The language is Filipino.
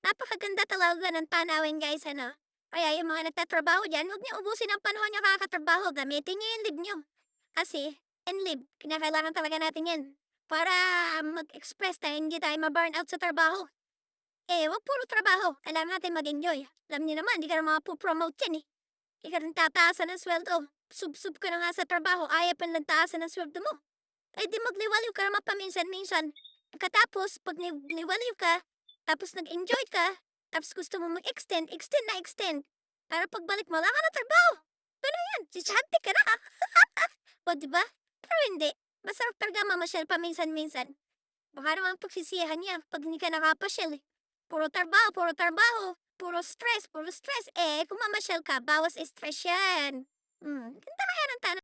Napakaganda talaga ng tanawin guys ano. Kaya yung mga nagtatrabaho diyan, huwag niyo ubusin ang panahon niyo kakatrabaho, gamitin niyo yung leave niyo. Kasi in leave, kinakailangan talaga natin 'yan para mag-express tayo, hindi tayo ma-burnout sa trabaho. Eh, wag puro trabaho, kailangan natin mag-enjoy. Alam niyo naman, hindi ka na mapo-promote diyan, eh. Hindi ka rin tataasan ng sweldo. Sub-sub ka na nga sa trabaho, ayaw pa nilang taasan ng sweldo mo. Eh, di magliwaliw ka naman paminsan-minsan. Pagkatapos 'pag liwaliw ka, tapos nag-enjoy ka, tapos gusto mo mag-extend, extend na extend. Para pagbalik mo wala ka ng trabaho. Gano'n 'yan, diskarte ka na. O, 'di ba? Pero hindi, masarap talaga mamasyal paminsan-minsan. Baka naman pagsisihan niya 'pag hindi ka nakapasyal, eh. Puro trabaho, puro stress. Eh, kung mamasyal ka bawas stress 'yan. Ganda kaya ng